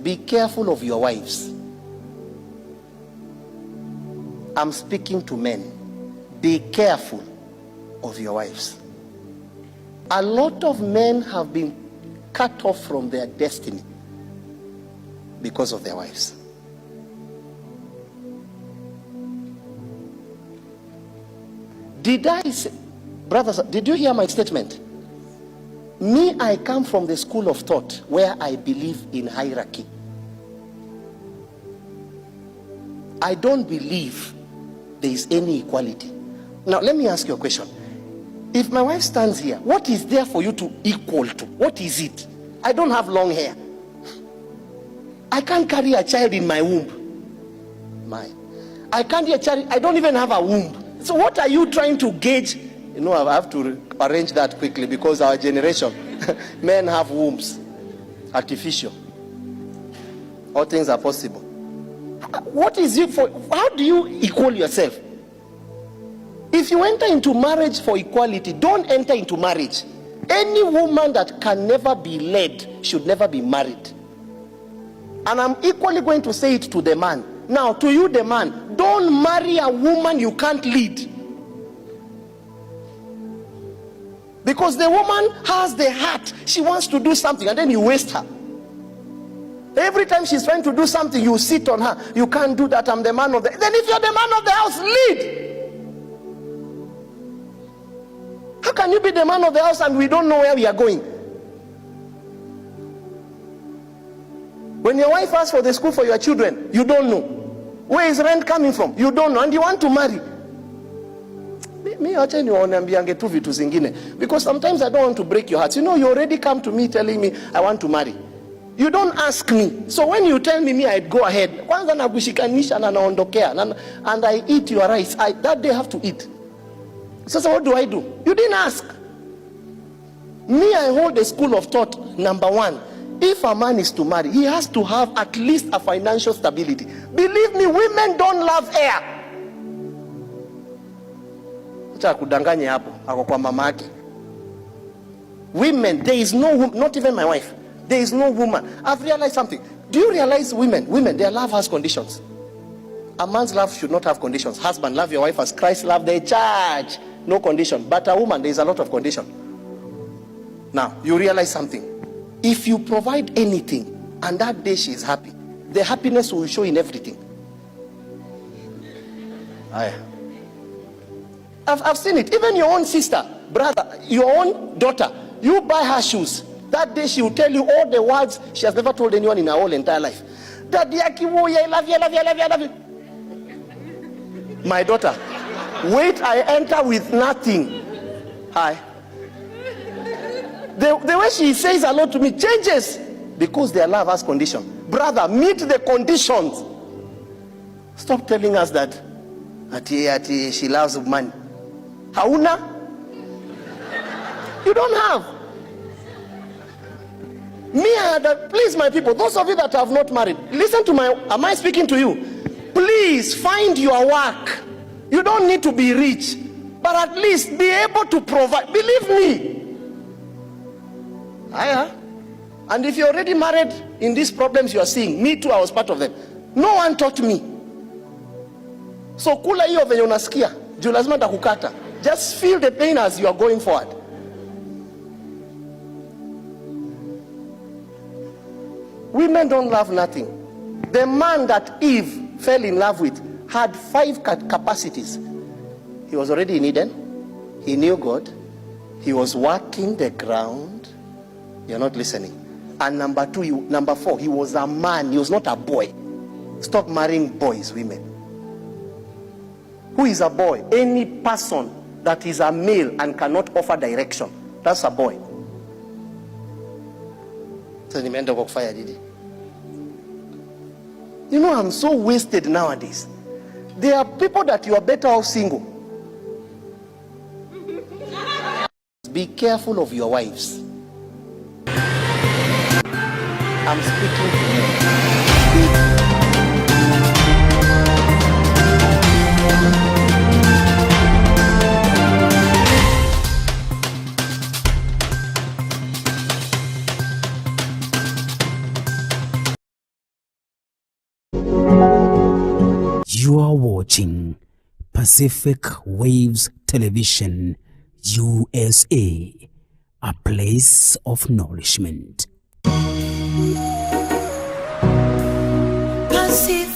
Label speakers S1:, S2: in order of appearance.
S1: Be careful of your wives. I'm speaking to men. Be careful of your wives. A lot of men have been cut off from their destiny because of their wives. Did I say, brothers, did you hear my statement? Me, I come from the school of thought where I believe in hierarchy. I don't believe there is any equality. Now, let me ask you a question. If my wife stands here, what is there for you to equal to? What is it? I don't have long hair. I can't carry a child in my womb. I can't carry a child. I don't even have a womb. So what are you trying to gauge? You know, I have to arrange that quickly because our generation, men have wombs, artificial. All things are possible. What is it for? How do you equal yourself? If you enter into marriage for equality, don't enter into marriage. Any woman that can never be led should never be married. And I'm equally going to say it to the man. Now, to you, the man, don't marry a woman you can't lead. Because the woman has the heart. She wants to do something and then you waste her. Every time she's trying to do something, you sit on her. You can't do that. I'm the man of the... Then if you're the man of the house, lead. How can you be the man of the house and we don't know where we are going? When your wife asks for the school for your children, you don't know. Where is rent coming from? You don't know. And you want to marry. Because sometimes I don't want to break your heart. You know, you already come to me telling me I want to marry. You don't ask me. So when you tell me I'd go ahead. And I eat your rice. That day have to eat. So what do? You didn't ask. Me, I hold the school of thought. Number one, if a man is to marry, he has to have at least a financial stability. Believe me, women don't love air. Women, there is no woman, not even my wife. There is no woman. I've realized something. Do you realize women, their love has conditions. A man's love should not have conditions. Husband, love your wife as Christ loved the church. No condition. But a woman, there is a lot of condition. Now, you realize something. If you provide anything and that day she is happy, the happiness will show in everything. I've seen it. Even your own sister, brother, your own daughter, you buy her shoes. That day she will tell you all the words she has never told anyone in her whole entire life. Daddy, I love you, I love you, I love you, I love you. My daughter, wait, I enter with nothing. Hi. The way she says hello to me changes because their love has conditions. Brother, meet the conditions. Stop telling us that she loves money. Hauna? You don't have. Please, my people, those of you that have not married, listen to am I speaking to you? Please find your work. You don't need to be rich, but at least be able to provide. Believe me. And if you're already married in these problems you are seeing, me too, I was part of them. No one taught me. So kula hiyo venye unasikia, juu lazima nitakukata. Just feel the pain as you are going forward. Women don't love nothing. The man that Eve fell in love with had 5 capacities. He was already in Eden. He knew God. He was working the ground. You're not listening. And number 4, he was a man. He was not a boy. Stop marrying boys, women. Who is a boy? Any person that is a male and cannot offer direction. That's a boy. You know, I'm so wasted nowadays. There are people that you are better off single. Be careful of your wives. I'm speaking to you.
S2: You are watching Pacific Waves Television, USA, a place of nourishment.
S3: Pacific